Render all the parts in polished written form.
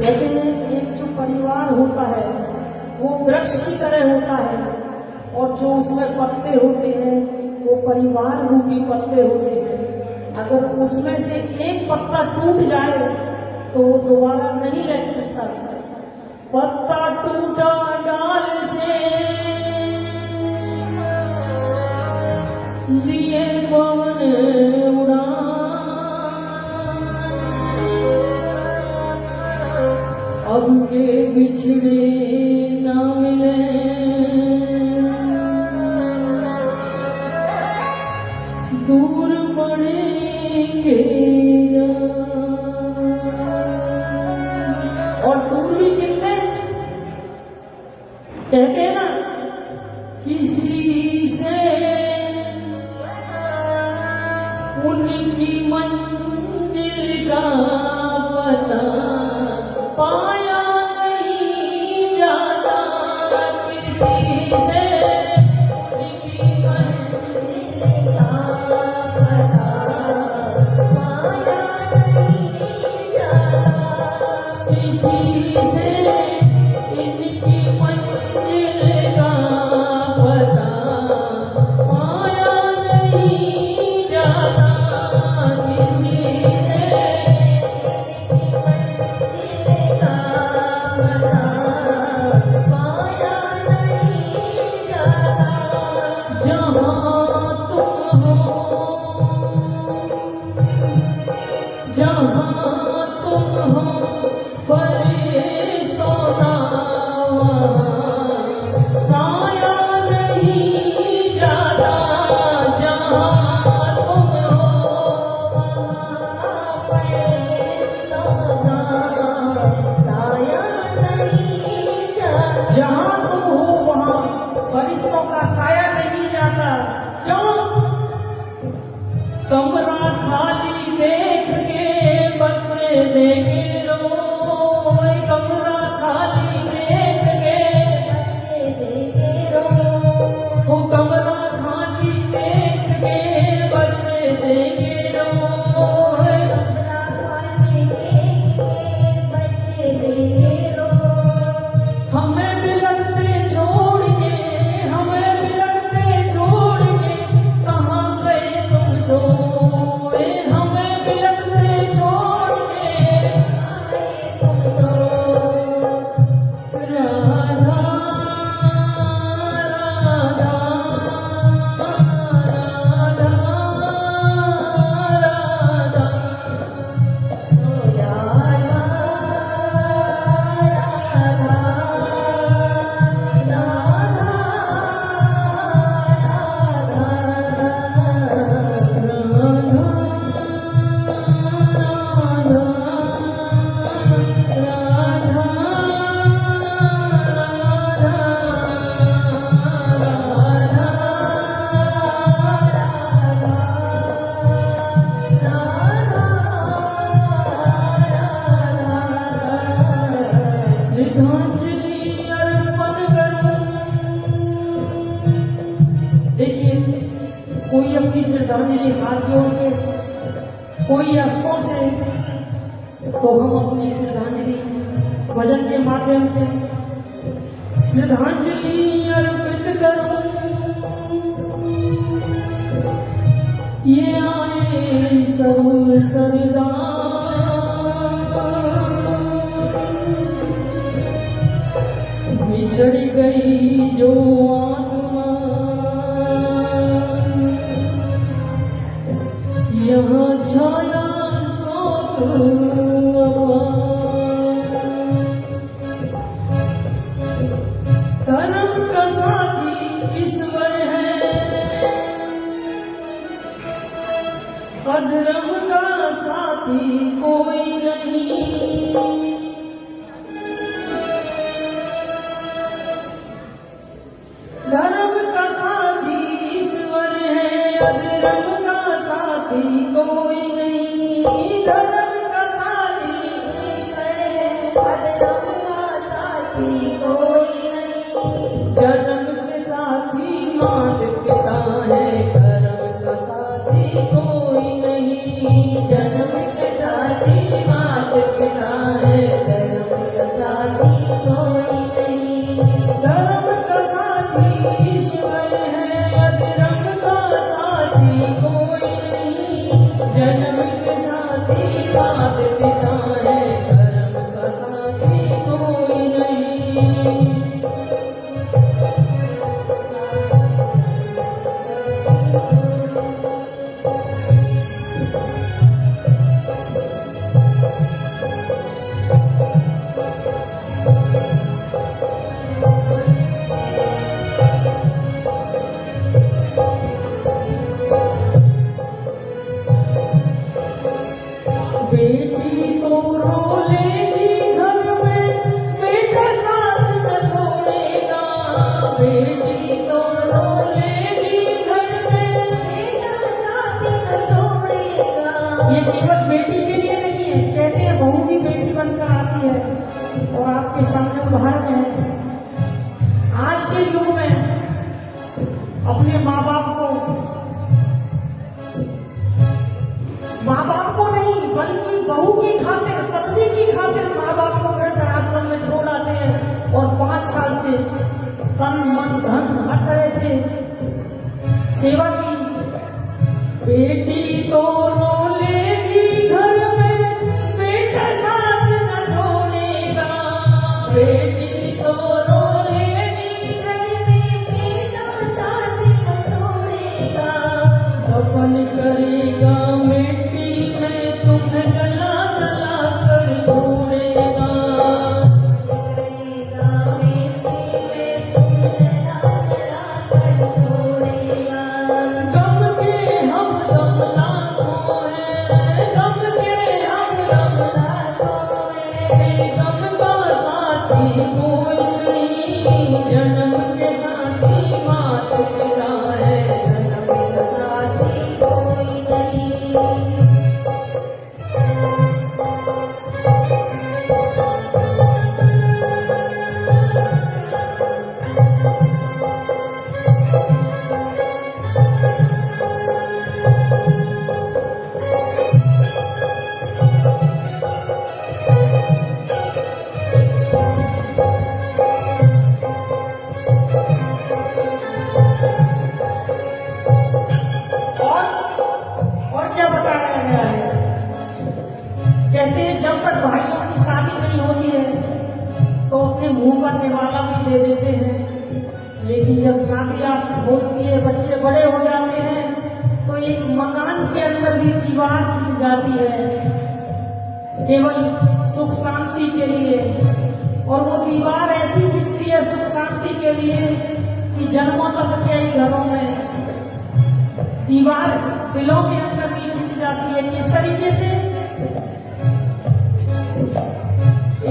कहते हैं एक जो परिवार होता है वो वृक्ष की तरह होता है और जो उसमें पत्ते होते हैं वो परिवार रूपी पत्ते होते हैं। अगर उसमें से एक पत्ता टूट जाए तो वो दोबारा नहीं लग सकता। पत्ता टूटा डाल से लिए पवन उड़ा, अब के बिछड़े ना मिले दूर पड़ेंगे। और दूर भी कितने कहते हैं ना, किसी से उनकी मंजिल का पता पाया नहीं जाता, किसी से उनकी मंजिल का पता पाया नहीं जाता, किसी से इनकी मंजिल का पता पाया नहीं जाता, किसी से जहाँ तुम हो फरिश्तों का साया नहीं जाता, जहाँ तुम हो फरिश्तों का साया नहीं जाता, जहाँ तुम हो वहाँ फरिश्तों का साया नहीं जाता। क्यों? कमरा खाली देख के बच्चे देखे रोए, कमरा खाली देख के बच्चे देखे रोए, वो कमरा खाली देख के बच्चे देखे रोए, कमरा खाली देख के बच्चे देखे रोए। हमें बिलखते छोड़ के, हमें बिलखते छोड़ के कहाँ गए तुम सोए, हमें बिलखते छोड़ के तुम सोए। राधा राधा राधा राधा ओ राधा श्रद्धांजलि अर्पण करूं। देखिए, कोई अपनी श्रद्धांजलि हाथ जोड़ के, कोई अस्तों से, तो हम अपनी श्रद्धांजलि भजन के माध्यम से श्रद्धांजलि अर्पित करूं। ये आए सब सरदार बिछड़ गई जो आत्मा, यहाँ छाया शोक धर्म का साथी ईश्वर है, अधर्म का साथी कोई नहीं। धर्म का साथी ईश्वर है, अधर्म का साथी कोई नहीं। धर्म का साथी ईश्वर है, अधर्म का साथी कोई नहीं। जन्म के साथी मात पिता है, कर्म का साथी कोई नहीं। जन्म के साथी मात पिता है, कर्म मात पिता है, धर्म का साथी कोई नहीं। बेटी तो रो लेगी घर में, बेटा साथ न छोड़ेगा। बेटी तो रो लेगी घर में, बेटा साथ न छोड़ेगा। ये केवल बेटी के लिए नहीं है, कहते हैं बहू भी बेटी बनकर आती है और आपके सामने उदाहरण है। आज के युग में अपने माँ बाप को नहीं बल्कि बहू की खातिर, पत्नी की खातिर माँ बाप को वृद्धाश्रम में छोड़ आते हैं और 5 साल से तन मन धन हर तरह से सेवा की। बेटी तो रो लेगी घर में, बेटा साथ न छोड़ेगा। बेटी तो रो लेगी घर में, बेटा साथ न छोड़ेगा। दफन करेगा मिट्टी में, तुम्हें जला जला कर छोड़ेगा। करेगा मिट्टी में, तुम्हें जला जला कर छोड़ेगा। गम के हम दम लाखों हैं, गम के हम दम लाखों हैं। गम का साथी कोई नहीं, जन्म के साथी मात पिता है, जन्म के साथी कोई नहीं। और क्या बताया गया है? कहते हैं जब तक भाइयों की शादी नहीं होती है तो अपने मुंह पर निवाला भी दे देते हैं, लेकिन जब शादी आप होती है, बच्चे बड़े हो जाते हैं तो एक मकान के अंदर भी दीवार खिंच जाती है केवल सुख शांति के लिए। और वो दीवार ऐसी खिंचती है सुख शांति के लिए कि जन्मों तक कई घरों में दीवार दिलों के अंदर भी खिंच जाती है। किस तरीके से?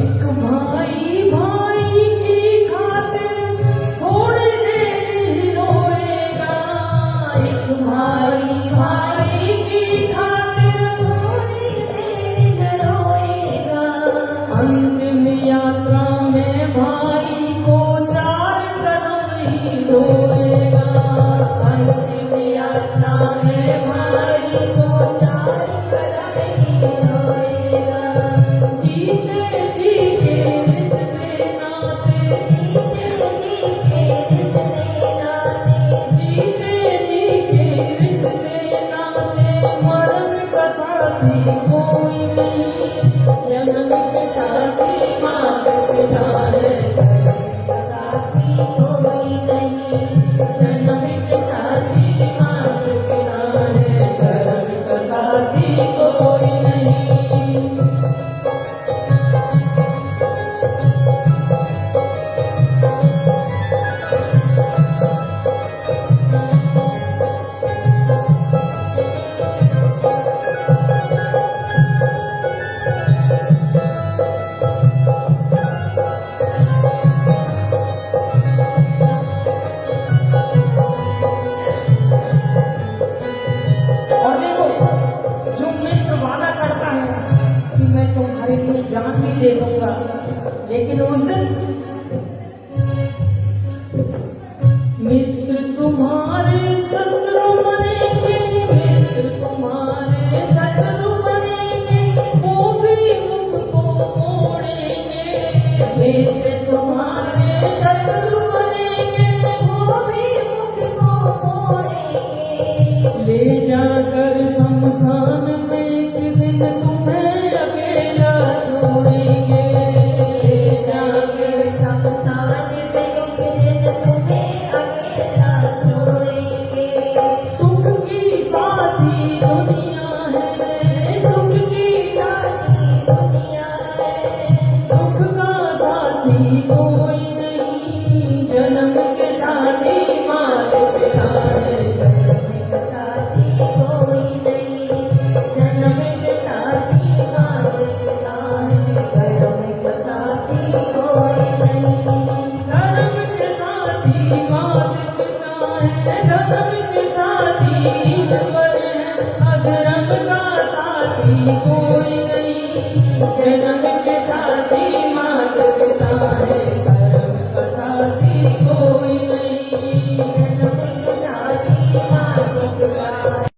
एक भाई भाई की खातिर थोड़ी देर रोएगा। एक भाई भाई की खातिर थोड़ी देर रोएगा। अंतिम यात्रा में भाई को 4 कदम ही रोएगा। अंतिम यात्रा में भाई को 4 कदम ही रोएगा। जीते जी के रिश्ते नाते, जीते जी के रिश्ते नाते, जीते जी के रिश्ते नाते। मरण का साथी कोई नहीं, जन्म के साथी मात पिता है, जन्म का साथी कोई नहीं। जन्म के साथी मात पिता है, जन्म का साथी कोई नहीं। और देखो, जो मित्र वादा करता है कि मैं तुम्हारे लिए जान भी दे दूंगा, लेकिन उस दिन मित्र तुम्हारे शत्रु बनेंगे, मित्र तुम्हारे शत्रु बनेंगे, वो भी मुख को मोड़ेंगे। मित्र तुम्हारे शत्रु बनेंगे, वो भी मुख को मोड़ेंगे। ले जाकर शमशान में एक दिन तुम्हें जन्म के साथ